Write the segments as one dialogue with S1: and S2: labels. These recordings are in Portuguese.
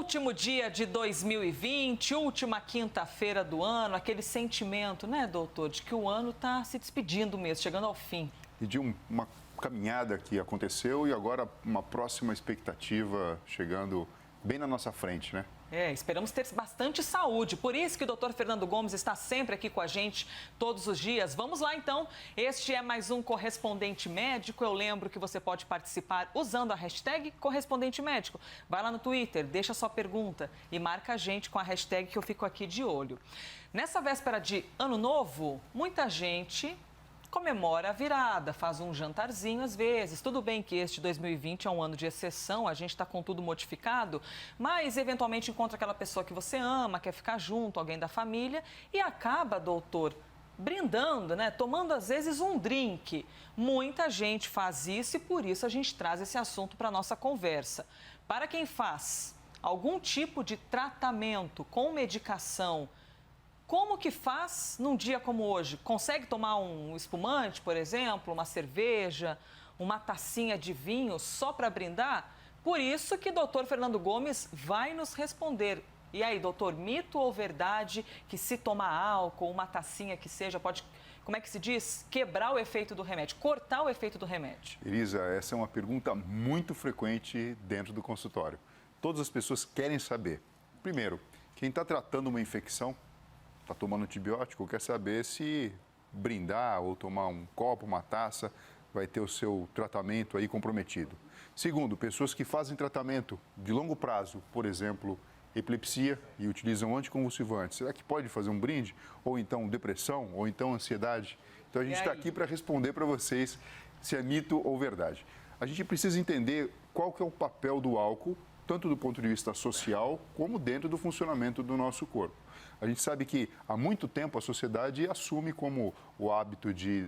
S1: Último dia de 2020, última quinta-feira do ano, aquele sentimento, né, doutor, de que o ano está se despedindo mesmo, chegando ao fim.
S2: E de uma caminhada que aconteceu e agora uma próxima expectativa chegando bem na nossa frente, né?
S1: Esperamos ter bastante saúde. Por isso que o doutor Fernando Gomes está sempre aqui com a gente todos os dias. Vamos lá, então. Este é mais um Correspondente Médico. Eu lembro que você pode participar usando a hashtag Correspondente Médico. Vai lá no Twitter, deixa sua pergunta e marca a gente com a hashtag que eu fico aqui de olho. Nessa véspera de Ano Novo, muita gente comemora a virada, faz um jantarzinho às vezes. Tudo bem que este 2020 é um ano de exceção, a gente está com tudo modificado, mas eventualmente encontra aquela pessoa que você ama, quer ficar junto, alguém da família, e acaba, doutor, brindando, né? Tomando às vezes um drink. Muita gente faz isso e por isso a gente traz esse assunto para a nossa conversa. Para quem faz algum tipo de tratamento com medicação, como que faz num dia como hoje? Consegue tomar um espumante, por exemplo, uma cerveja, uma tacinha de vinho só para brindar? Por isso que o doutor Fernando Gomes vai nos responder. E aí, doutor, mito ou verdade que se tomar álcool, uma tacinha que seja, pode, como é que se diz? Quebrar o efeito do remédio, cortar o efeito do remédio?
S2: Elisa, essa é uma pergunta muito frequente dentro do consultório. Todas as pessoas querem saber. Primeiro, quem está tratando uma infecção, está tomando antibiótico, quer saber se brindar ou tomar um copo, uma taça, vai ter o seu tratamento aí comprometido. Segundo, pessoas que fazem tratamento de longo prazo, por exemplo, epilepsia e utilizam anticonvulsivantes, será que pode fazer um brinde? Ou então depressão, ou então ansiedade? Então a gente está aqui para responder para vocês se é mito ou verdade. A gente precisa entender qual que é o papel do álcool, tanto do ponto de vista social, como dentro do funcionamento do nosso corpo. A gente sabe que há muito tempo a sociedade assume como o hábito de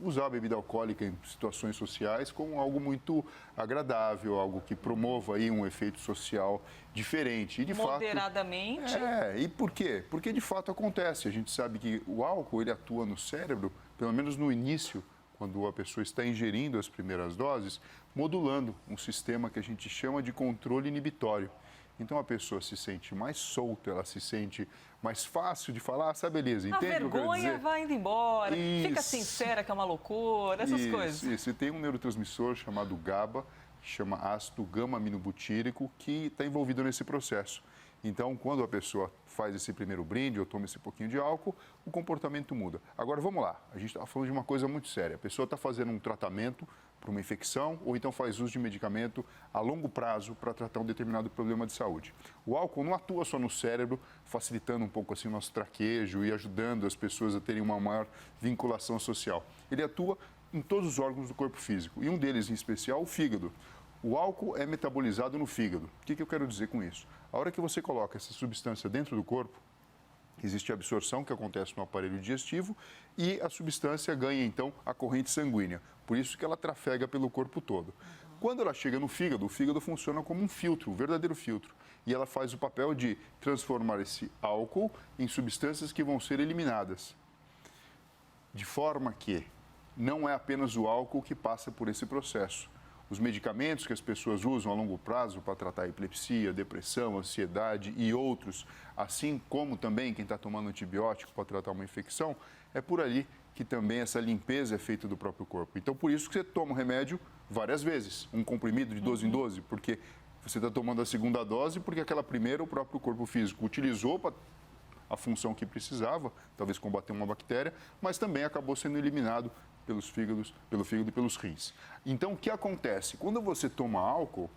S2: usar a bebida alcoólica em situações sociais como algo muito agradável, algo que promova aí um efeito social diferente. E de
S1: moderadamente.
S2: Fato, e por quê? Porque de fato acontece. A gente sabe que o álcool ele atua no cérebro, pelo menos no início, quando a pessoa está ingerindo as primeiras doses, modulando um sistema que a gente chama de controle inibitório. Então a pessoa se sente mais solta, ela se sente mais fácil de falar, beleza, entende o que eu quero dizer?
S1: A vergonha vai indo embora, fica sincera que é uma loucura, essas coisas.
S2: Isso, e tem um neurotransmissor chamado GABA, que chama ácido gama-aminobutírico, que está envolvido nesse processo. Então, quando a pessoa faz esse primeiro brinde ou toma esse pouquinho de álcool, o comportamento muda. Agora, vamos lá. A gente está falando de uma coisa muito séria. A pessoa está fazendo um tratamento para uma infecção ou então faz uso de medicamento a longo prazo para tratar um determinado problema de saúde. O álcool não atua só no cérebro, facilitando um pouco assim o nosso traquejo e ajudando as pessoas a terem uma maior vinculação social. Ele atua em todos os órgãos do corpo físico e um deles em especial, o fígado. O álcool é metabolizado no fígado. O que eu quero dizer com isso? A hora que você coloca essa substância dentro do corpo, existe a absorção que acontece no aparelho digestivo e a substância ganha, então, a corrente sanguínea. Por isso que ela trafega pelo corpo todo. Quando ela chega no fígado, o fígado funciona como um filtro, um verdadeiro filtro. E ela faz o papel de transformar esse álcool em substâncias que vão ser eliminadas. De forma que não é apenas o álcool que passa por esse processo. Os medicamentos que as pessoas usam a longo prazo para tratar epilepsia, depressão, ansiedade e outros, assim como também quem está tomando antibiótico para tratar uma infecção, é por ali que também essa limpeza é feita do próprio corpo. Então, por isso que você toma o remédio várias vezes, um comprimido de 12 em 12, porque você está tomando a segunda dose porque aquela primeira o próprio corpo físico utilizou para a função que precisava, talvez combater uma bactéria, mas também acabou sendo eliminado pelo fígado e pelos rins. Então, o que acontece? Quando você toma álcool,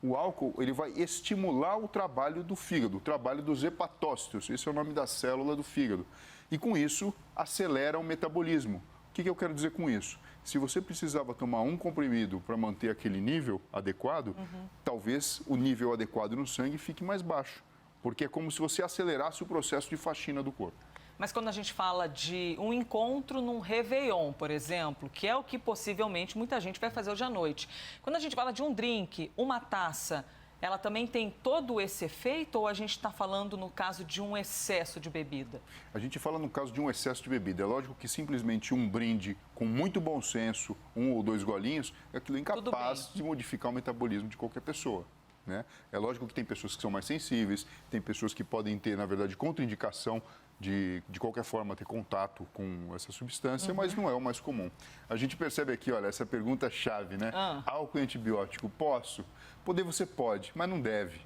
S2: o álcool ele vai estimular o trabalho do fígado, o trabalho dos hepatócitos, esse é o nome da célula do fígado. E com isso, acelera o metabolismo. O que eu quero dizer com isso? Se você precisava tomar um comprimido para manter aquele nível adequado, talvez o nível adequado no sangue fique mais baixo, porque é como se você acelerasse o processo de faxina do corpo.
S1: Mas quando a gente fala de um encontro num Réveillon, por exemplo, que é o que possivelmente muita gente vai fazer hoje à noite. Quando a gente fala de um drink, uma taça, ela também tem todo esse efeito ou a gente está falando no caso de um excesso de bebida?
S2: A gente fala no caso de um excesso de bebida. É lógico que simplesmente um brinde com muito bom senso, 1 ou 2 golinhos, é aquilo incapaz de modificar o metabolismo de qualquer pessoa. né? É lógico que tem pessoas que são mais sensíveis, tem pessoas que podem ter, na verdade, contraindicação de qualquer forma, ter contato com essa substância, mas não é o mais comum. A gente percebe aqui, olha, essa pergunta-chave, né? Álcool e antibiótico, posso? Poder você pode, mas não deve.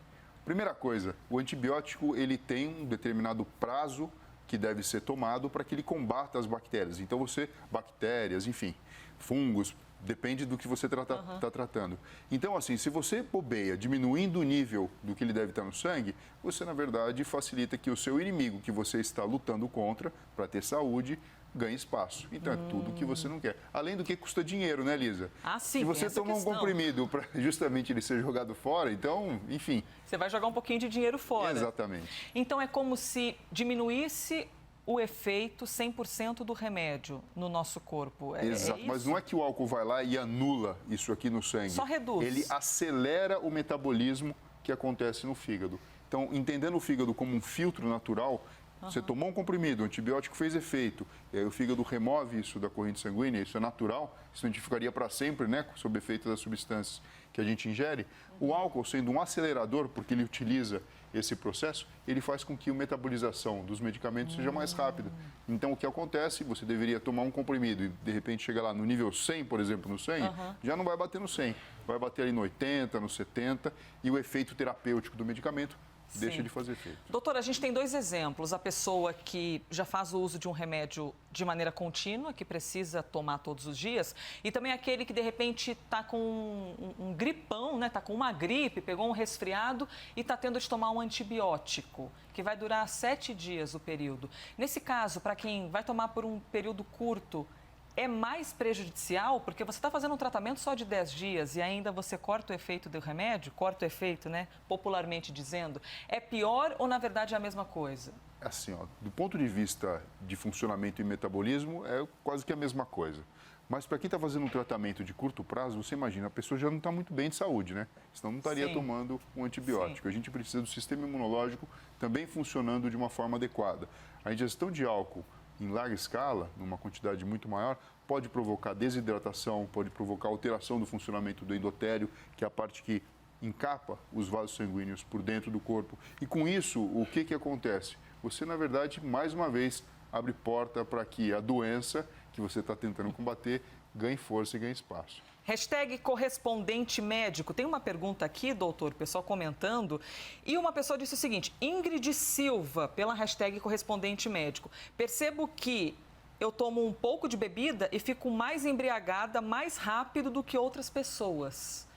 S2: Primeira coisa, o antibiótico, ele tem um determinado prazo que deve ser tomado para que ele combata as bactérias. Então, bactérias, enfim, fungos, depende do que você está tratando. Então, assim, se você bobeia diminuindo o nível do que ele deve estar no sangue, você, na verdade, facilita que o seu inimigo que você está lutando contra, para ter saúde, ganhe espaço. Então, é tudo que você não quer. Além do que custa dinheiro, né, Lisa?
S1: Sim,
S2: se você toma um comprimido para justamente ele ser jogado fora, então, enfim...
S1: Você vai jogar um pouquinho de dinheiro fora.
S2: Exatamente.
S1: Então, é como se diminuísse o efeito 100% do remédio no nosso corpo.
S2: Exato, mas não é que o álcool vai lá e anula isso aqui no sangue.
S1: Só reduz.
S2: Ele acelera o metabolismo que acontece no fígado. Então, entendendo o fígado como um filtro natural, você tomou um comprimido, o antibiótico fez efeito, e aí o fígado remove isso da corrente sanguínea, isso é natural, isso a gente ficaria para sempre, né, sob efeito das substâncias que a gente ingere. O álcool, sendo um acelerador, porque ele utiliza esse processo, ele faz com que a metabolização dos medicamentos seja mais rápida. Então, o que acontece, você deveria tomar um comprimido e, de repente, chega lá no nível 100, por exemplo, no sangue, já não vai bater no 100, vai bater ali no 80, no 70, e o efeito terapêutico do medicamento deixa de fazer efeito.
S1: Doutora, a gente tem dois exemplos. A pessoa que já faz o uso de um remédio de maneira contínua, que precisa tomar todos os dias, e também aquele que, de repente, está com um gripão, né? Está com uma gripe, pegou um resfriado e está tendo de tomar um antibiótico, que vai durar 7 dias o período. Nesse caso, para quem vai tomar por um período curto, é mais prejudicial, porque você está fazendo um tratamento só de 10 dias e ainda você corta o efeito do remédio, corta o efeito, né, popularmente dizendo. É pior ou, na verdade, é a mesma coisa?
S2: Assim, ó, do ponto de vista de funcionamento e metabolismo, é quase que a mesma coisa. Mas para quem está fazendo um tratamento de curto prazo, você imagina, a pessoa já não está muito bem de saúde, né? Senão não estaria tomando um antibiótico. A gente precisa do sistema imunológico também funcionando de uma forma adequada. A ingestão de álcool em larga escala, numa quantidade muito maior, pode provocar desidratação, pode provocar alteração do funcionamento do endotélio, que é a parte que encapa os vasos sanguíneos por dentro do corpo. E com isso, o que acontece? Você, na verdade, mais uma vez, abre porta para que a doença que você está tentando combater ganhe força e ganhe espaço.
S1: Hashtag correspondente médico. Tem uma pergunta aqui, doutor, pessoal comentando. E uma pessoa disse o seguinte: Ingrid Silva, pela hashtag correspondente médico. Percebo que eu tomo um pouco de bebida e fico mais embriagada mais rápido do que outras pessoas.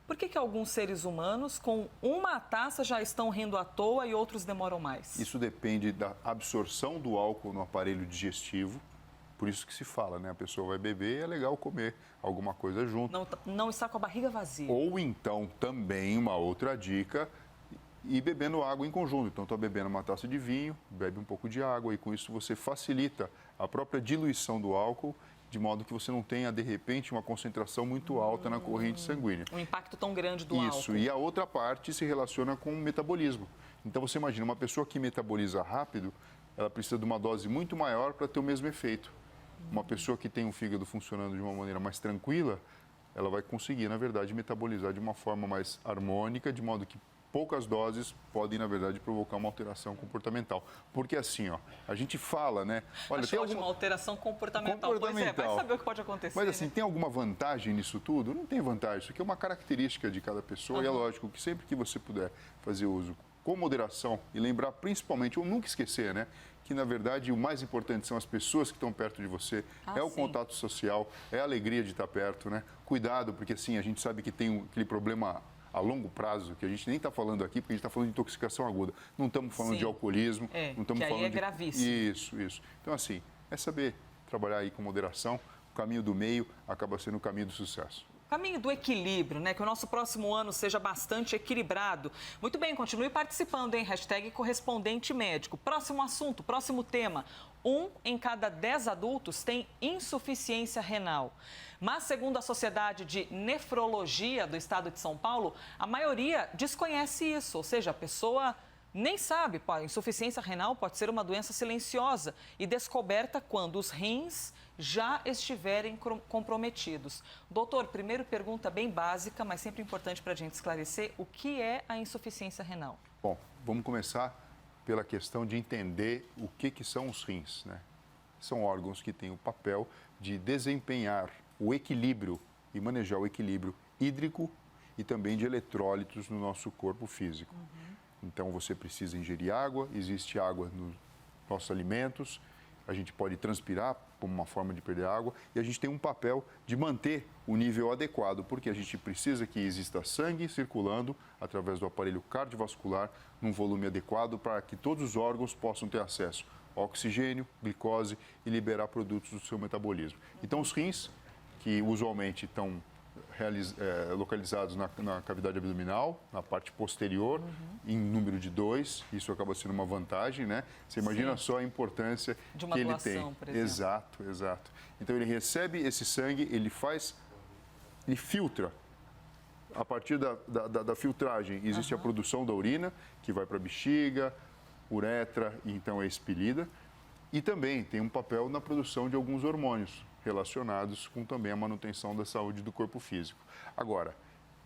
S1: Por que alguns seres humanos com uma taça já estão rindo à toa e outros demoram mais?
S2: Isso depende da absorção do álcool no aparelho digestivo. Por isso que se fala, né? A pessoa vai beber e é legal comer alguma coisa junto.
S1: Não está com a barriga vazia.
S2: Ou então, também, uma outra dica, ir bebendo água em conjunto. Então, está bebendo uma taça de vinho, bebe um pouco de água e com isso você facilita a própria diluição do álcool, de modo que você não tenha, de repente, uma concentração muito alta na corrente sanguínea.
S1: Um impacto tão grande do álcool.
S2: Isso, e a outra parte se relaciona com o metabolismo. Então, você imagina, uma pessoa que metaboliza rápido, ela precisa de uma dose muito maior para ter o mesmo efeito. Uma pessoa que tem um fígado funcionando de uma maneira mais tranquila, ela vai conseguir, na verdade, metabolizar de uma forma mais harmônica, de modo que poucas doses podem, na verdade, provocar uma alteração comportamental. Porque assim, ó, a gente fala, né?
S1: Olha, tem alguma alteração comportamental. Pois é, vai saber o que pode acontecer.
S2: Mas assim,
S1: né?
S2: Tem alguma vantagem nisso tudo? Não tem vantagem. Isso aqui é uma característica de cada pessoa e é lógico que sempre que você puder fazer uso com moderação e lembrar principalmente, ou nunca esquecer, né? Que, na verdade, o mais importante são as pessoas que estão perto de você, é o contato social, é a alegria de estar perto, né? Cuidado, porque, assim, a gente sabe que tem aquele problema a longo prazo, que a gente nem está falando aqui, porque a gente está falando de intoxicação aguda. Não estamos falando de alcoolismo, não estamos falando
S1: é gravíssimo.
S2: Isso. Então, assim, é saber trabalhar aí com moderação, o caminho do meio acaba sendo o caminho do sucesso.
S1: Caminho do equilíbrio, né? Que o nosso próximo ano seja bastante equilibrado. Muito bem, continue participando, hein? Hashtag correspondente médico. Próximo assunto, próximo tema. 1 em cada 10 adultos tem insuficiência renal. Mas, segundo a Sociedade de Nefrologia do Estado de São Paulo, a maioria desconhece isso. Ou seja, a pessoa nem sabe. A insuficiência renal pode ser uma doença silenciosa e descoberta quando os rins já estiverem comprometidos. Doutor, primeiro pergunta bem básica, mas sempre importante para a gente esclarecer, o que é a insuficiência renal?
S2: Bom, vamos começar pela questão de entender o que são os rins, né? São órgãos que têm o papel de desempenhar o equilíbrio e manejar o equilíbrio hídrico e também de eletrólitos no nosso corpo físico. Então, você precisa ingerir água, existe água nos nossos alimentos, a gente pode transpirar como uma forma de perder água e a gente tem um papel de manter o nível adequado, porque a gente precisa que exista sangue circulando através do aparelho cardiovascular num volume adequado para que todos os órgãos possam ter acesso ao oxigênio, glicose e liberar produtos do seu metabolismo. Então, os rins, que usualmente estão localizados na cavidade abdominal, na parte posterior, em número de 2. Isso acaba sendo uma vantagem, né? Você imagina só a importância
S1: de uma
S2: que ele
S1: doação,
S2: tem.
S1: por exemplo.
S2: Exato, exato. Então, ele recebe esse sangue, ele filtra. A partir da filtragem, existe a produção da urina, que vai para a bexiga, uretra, e então é expelida. E também tem um papel na produção de alguns hormônios relacionados com também a manutenção da saúde do corpo físico. Agora,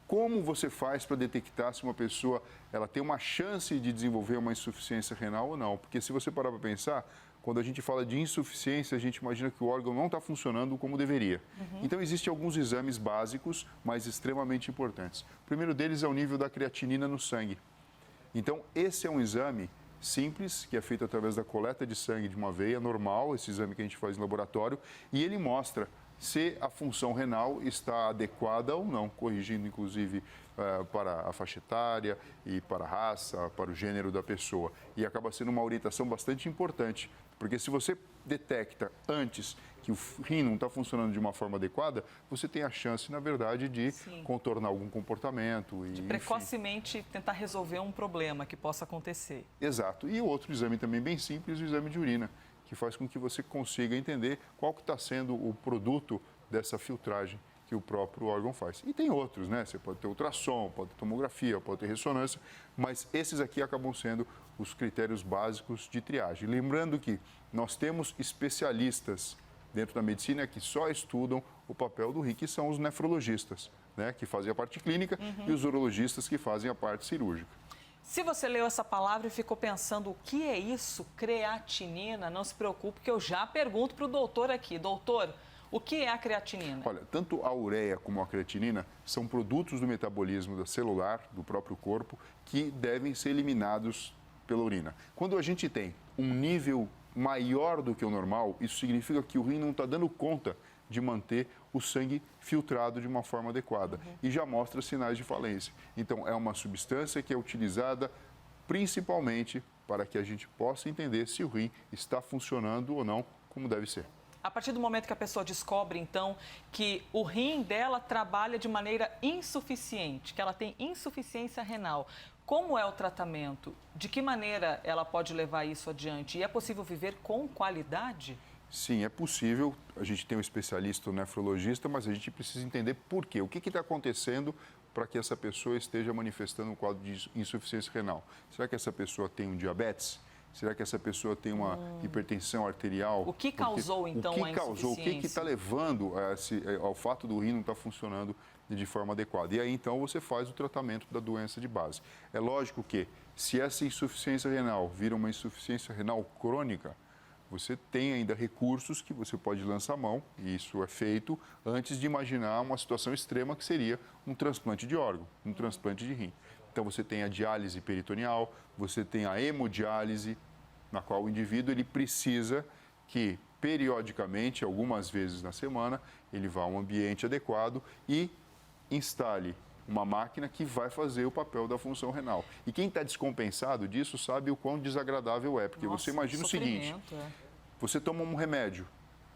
S2: como você faz para detectar se uma pessoa ela tem uma chance de desenvolver uma insuficiência renal ou não? Porque se você parar para pensar, quando a gente fala de insuficiência, a gente imagina que o órgão não está funcionando como deveria. Então, existem alguns exames básicos, mas extremamente importantes. O primeiro deles é o nível da creatinina no sangue. Então, esse é um exame simples, que é feito através da coleta de sangue de uma veia normal, esse exame que a gente faz no laboratório, e ele mostra se a função renal está adequada ou não, corrigindo inclusive para a faixa etária e para a raça, para o gênero da pessoa. E acaba sendo uma orientação bastante importante, porque se você detecta antes que o rim não está funcionando de uma forma adequada, você tem a chance, na verdade, de contornar algum comportamento.
S1: De precocemente tentar resolver um problema que possa acontecer.
S2: Exato. E outro exame também bem simples, o exame de urina, que faz com que você consiga entender qual que está sendo o produto dessa filtragem que o próprio órgão faz. E tem outros, né? Você pode ter ultrassom, pode ter tomografia, pode ter ressonância, mas esses aqui acabam sendo os critérios básicos de triagem. Lembrando que nós temos especialistas dentro da medicina que só estudam o papel do rim, que são os nefrologistas, né? Que fazem a parte clínica, e os urologistas que fazem a parte cirúrgica.
S1: Se você leu essa palavra e ficou pensando o que é isso, creatinina, não se preocupe, que eu já pergunto para o doutor aqui. Doutor, o que é a creatinina?
S2: Olha, tanto a ureia como a creatinina são produtos do metabolismo celular do próprio corpo que devem ser eliminados pela urina. Quando a gente tem um nível maior do que o normal, isso significa que o rim não está dando conta de manter o sangue filtrado de uma forma adequada e já mostra sinais de falência. Então, é uma substância que é utilizada principalmente para que a gente possa entender se o rim está funcionando ou não como deve ser.
S1: A partir do momento que a pessoa descobre, então, que o rim dela trabalha de maneira insuficiente, que ela tem insuficiência renal, como é o tratamento? De que maneira ela pode levar isso adiante? E é possível viver com qualidade?
S2: Sim, é possível. A gente tem um especialista, um nefrologista, mas a gente precisa entender por quê. O que está acontecendo para que essa pessoa esteja manifestando um quadro de insuficiência renal? Será que essa pessoa tem um diabetes? Será que essa pessoa tem uma hipertensão arterial?
S1: O que causou, então, a insuficiência?
S2: O que está levando ao fato do rim não estar funcionando de forma adequada? E aí, então, você faz o tratamento da doença de base. É lógico que, se essa insuficiência renal vira uma insuficiência renal crônica, você tem ainda recursos que você pode lançar mão, e isso é feito antes de imaginar uma situação extrema que seria um transplante de órgão, um transplante de rim. Então, você tem a diálise peritoneal, você tem a hemodiálise, na qual o indivíduo ele precisa que, periodicamente, algumas vezes na semana, ele vá a um ambiente adequado e instale uma máquina que vai fazer o papel da função renal. E quem está descompensado disso sabe o quão desagradável é, porque você imagina o seguinte, você toma um remédio,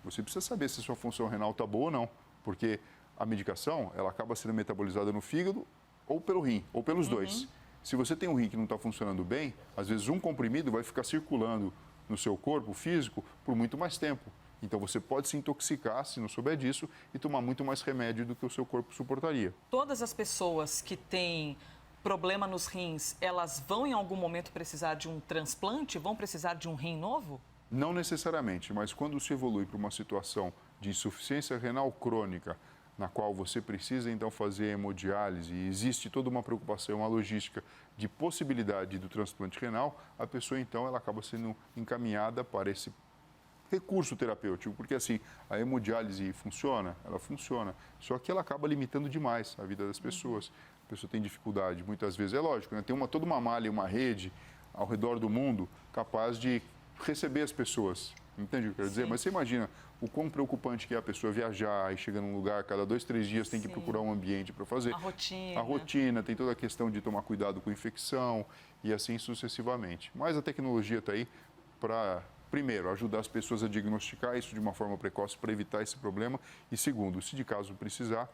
S2: você precisa saber se a sua função renal está boa ou não, porque a medicação ela acaba sendo metabolizada no fígado ou pelo rim, ou pelos dois. Se você tem um rim que não está funcionando bem, às vezes um comprimido vai ficar circulando no seu corpo físico por muito mais tempo. Então, você pode se intoxicar, se não souber disso, e tomar muito mais remédio do que o seu corpo suportaria.
S1: Todas as pessoas que têm problema nos rins, elas vão em algum momento precisar de um transplante? Vão precisar de um rim novo?
S2: Não necessariamente, mas quando se evolui para uma situação de insuficiência renal crônica, na qual você precisa então fazer hemodiálise e existe toda uma preocupação, uma logística de possibilidade do transplante renal, a pessoa então ela acaba sendo encaminhada para esse recurso terapêutico, porque assim, a hemodiálise funciona, ela funciona, só que ela acaba limitando demais a vida das pessoas. A pessoa tem dificuldade, muitas vezes, é lógico, né? Tem toda uma malha, uma rede ao redor do mundo capaz de receber as pessoas. Entende o que eu quero dizer? Mas você imagina o quão preocupante que é a pessoa viajar e chegar num lugar, cada 2, 3 dias tem que procurar um ambiente para fazer.
S1: A rotina.
S2: A rotina, tem toda a questão de tomar cuidado com infecção e assim sucessivamente. Mas a tecnologia está aí para, primeiro, ajudar as pessoas a diagnosticar isso de uma forma precoce para evitar esse problema. E segundo, se de caso precisar,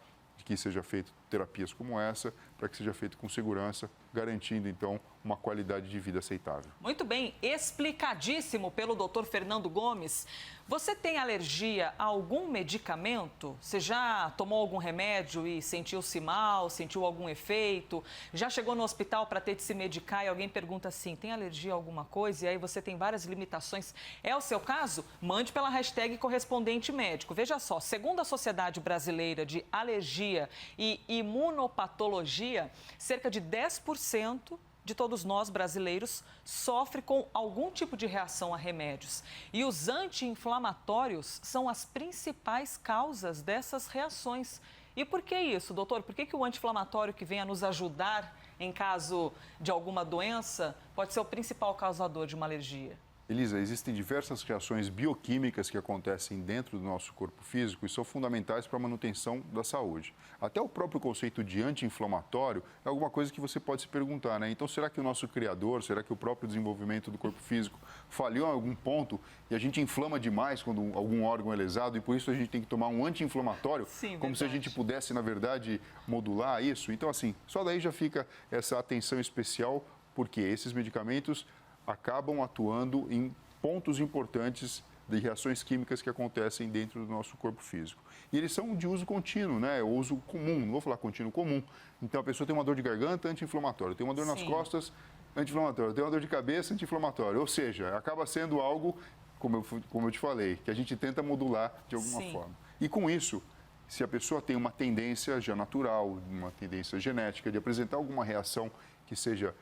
S2: que seja feito terapias como essa, para que seja feito com segurança, garantindo então uma qualidade de vida aceitável.
S1: Muito bem, explicadíssimo pelo Dr. Fernando Gomes. Você tem alergia a algum medicamento? Você já tomou algum remédio e sentiu-se mal, sentiu algum efeito? Já chegou no hospital para ter de se medicar e alguém pergunta assim, tem alergia a alguma coisa? E aí você tem várias limitações. É o seu caso? Mande pela hashtag correspondente médico. Veja só, segundo a Sociedade Brasileira de Alergia e Imunopatologia, cerca de 10% de todos nós brasileiros sofre com algum tipo de reação a remédios. E os anti-inflamatórios são as principais causas dessas reações. E por que isso, doutor? Por que o anti-inflamatório que vem a nos ajudar em caso de alguma doença pode ser o principal causador de uma alergia?
S2: Elisa, existem diversas reações bioquímicas que acontecem dentro do nosso corpo físico e são fundamentais para a manutenção da saúde. Até o próprio conceito de anti-inflamatório é alguma coisa que você pode se perguntar, né? Então, será que o nosso criador, será que o próprio desenvolvimento do corpo físico falhou em algum ponto e a gente inflama demais quando algum órgão é lesado e por isso a gente tem que tomar um anti-inflamatório?
S1: Sim,
S2: como se a gente pudesse, na verdade, modular isso? Então, assim, só daí já fica essa atenção especial, porque esses medicamentos acabam atuando em pontos importantes de reações químicas que acontecem dentro do nosso corpo físico. E eles são de uso contínuo, né? Uso comum, não vou falar contínuo, comum. Então, a pessoa tem uma dor de garganta, anti-inflamatório. Tem uma dor nas costas, anti-inflamatório. Tem uma dor de cabeça, anti-inflamatório. Ou seja, acaba sendo algo, como eu te falei, que a gente tenta modular de alguma forma. E com isso, se a pessoa tem uma tendência já natural, uma tendência genética de apresentar alguma reação que seja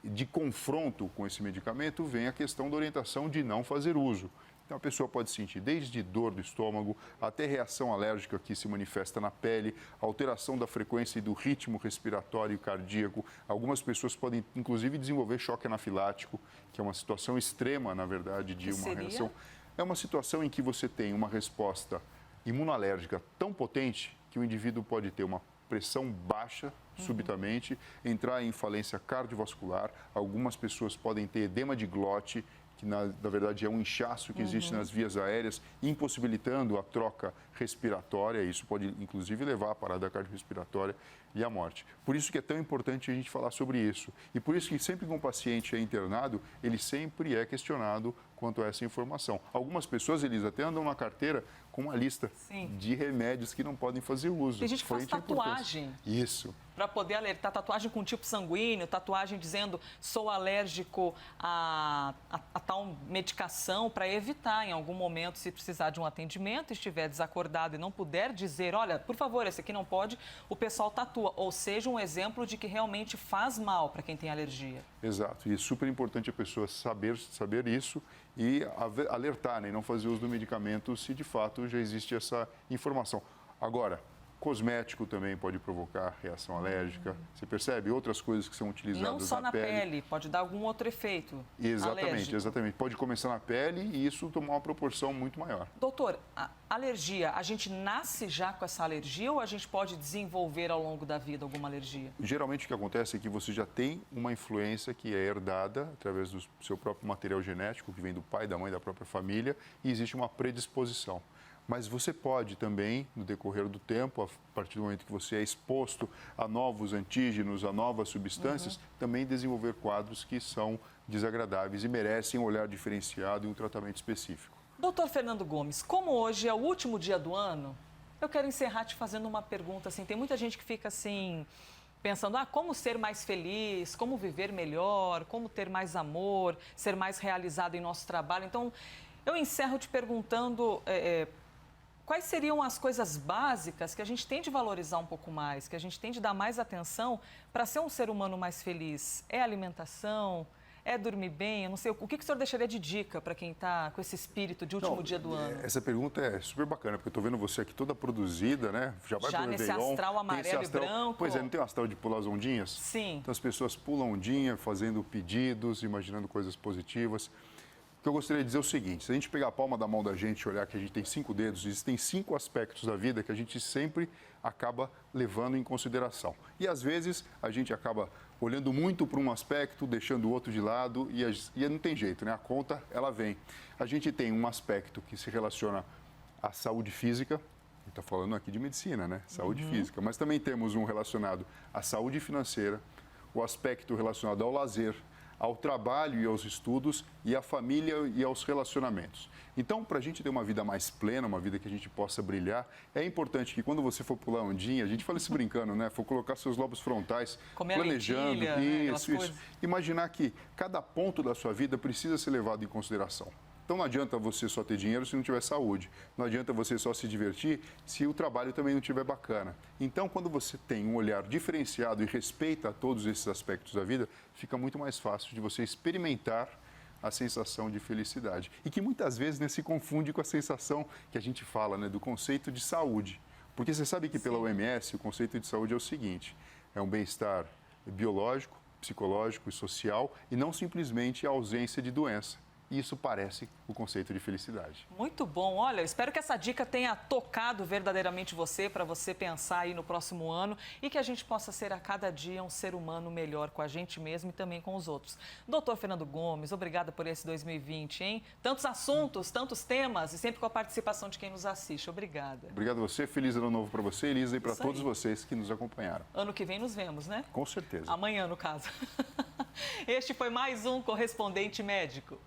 S2: de confronto com esse medicamento, vem a questão da orientação de não fazer uso. Então, a pessoa pode sentir desde dor do estômago até reação alérgica que se manifesta na pele, alteração da frequência e do ritmo respiratório e cardíaco. Algumas pessoas podem, inclusive, desenvolver choque anafilático, que é uma situação extrema, na verdade, de uma reação. É uma situação em que você tem uma resposta imunolérgica tão potente que o indivíduo pode ter uma pressão baixa subitamente, entrar em falência cardiovascular. Algumas pessoas podem ter edema de glote, que na verdade é um inchaço que existe nas vias aéreas, impossibilitando a troca respiratória. Isso pode, inclusive, levar à parada cardiorrespiratória e à morte. Por isso que é tão importante a gente falar sobre isso. E por isso que sempre que um paciente é internado, ele sempre é questionado quanto a essa informação. Algumas pessoas, eles até andam na carteira com uma lista de remédios que não podem fazer uso.
S1: Tem gente que faz tatuagem.
S2: Isso.
S1: Para poder alertar, tatuagem com tipo sanguíneo, tatuagem dizendo sou alérgico a tal medicação, para evitar em algum momento, se precisar de um atendimento, estiver desacordado e não puder dizer, olha, por favor, esse aqui não pode, o pessoal tatua. Ou seja, um exemplo de que realmente faz mal para quem tem alergia.
S2: Exato. E é super importante a pessoa saber isso e alertar, né, e não fazer uso do medicamento se de fato já existe essa informação. Agora, cosmético também pode provocar reação alérgica. Você percebe? Outras coisas que são utilizadas
S1: não só na pele, pode dar algum outro efeito alérgico.
S2: Exatamente. Pode começar na pele e isso tomar uma proporção muito maior.
S1: Doutor, a alergia, a gente nasce já com essa alergia ou a gente pode desenvolver ao longo da vida alguma alergia?
S2: Geralmente o que acontece é que você já tem uma influência que é herdada através do seu próprio material genético, que vem do pai, da mãe, da própria família, e existe uma predisposição. Mas você pode também, no decorrer do tempo, a partir do momento que você é exposto a novos antígenos, a novas substâncias, também desenvolver quadros que são desagradáveis e merecem um olhar diferenciado e um tratamento específico.
S1: Doutor Fernando Gomes, como hoje é o último dia do ano, eu quero encerrar te fazendo uma pergunta. Assim, tem muita gente que fica assim, pensando, como ser mais feliz, como viver melhor, como ter mais amor, ser mais realizado em nosso trabalho. Então, eu encerro te perguntando quais seriam as coisas básicas que a gente tem de valorizar um pouco mais, que a gente tem de dar mais atenção para ser um ser humano mais feliz? É alimentação? É dormir bem? Eu não sei, o que o senhor deixaria de dica para quem está com esse espírito de último dia do ano?
S2: Essa pergunta é super bacana, porque eu estou vendo você aqui toda produzida, né? Já vai pro
S1: nesse
S2: Réveillon,
S1: astral amarelo e branco.
S2: Pois é, não tem o astral de pular as ondinhas?
S1: Sim.
S2: Então as pessoas pulam ondinha, fazendo pedidos, imaginando coisas positivas. O que eu gostaria de dizer é o seguinte, se a gente pegar a palma da mão da gente e olhar que a gente tem 5 dedos, existem 5 aspectos da vida que a gente sempre acaba levando em consideração. E às vezes a gente acaba olhando muito para um aspecto, deixando o outro de lado e não tem jeito, né? A conta, ela vem. A gente tem um aspecto que se relaciona à saúde física, está falando aqui de medicina, né? Saúde física, mas também temos um relacionado à saúde financeira, o aspecto relacionado ao lazer, ao trabalho e aos estudos, e à família e aos relacionamentos. Então, para a gente ter uma vida mais plena, uma vida que a gente possa brilhar, é importante que quando você for pular ondinha, a gente fala isso brincando, né? For colocar seus lobos frontais,
S1: comer
S2: planejando,
S1: lentilha,
S2: isso. Imaginar que cada ponto da sua vida precisa ser levado em consideração. Então não adianta você só ter dinheiro se não tiver saúde. Não adianta você só se divertir se o trabalho também não estiver bacana. Então, quando você tem um olhar diferenciado e respeita todos esses aspectos da vida, fica muito mais fácil de você experimentar a sensação de felicidade. E que muitas vezes se confunde com a sensação que a gente fala, né, do conceito de saúde. Porque você sabe que pela OMS o conceito de saúde é o seguinte, é um bem-estar biológico, psicológico e social e não simplesmente a ausência de doença. E isso parece o conceito de felicidade.
S1: Muito bom. Olha, eu espero que essa dica tenha tocado verdadeiramente você, para você pensar aí no próximo ano e que a gente possa ser a cada dia um ser humano melhor com a gente mesmo e também com os outros. Doutor Fernando Gomes, obrigada por esse 2020, hein? Tantos assuntos, tantos temas e sempre com a participação de quem nos assiste. Obrigada.
S2: Obrigado a você. Feliz ano novo para você, Elisa, e para todos vocês que nos acompanharam.
S1: Ano que vem nos vemos, né?
S2: Com certeza.
S1: Amanhã, no caso. Este foi mais um Correspondente Médico.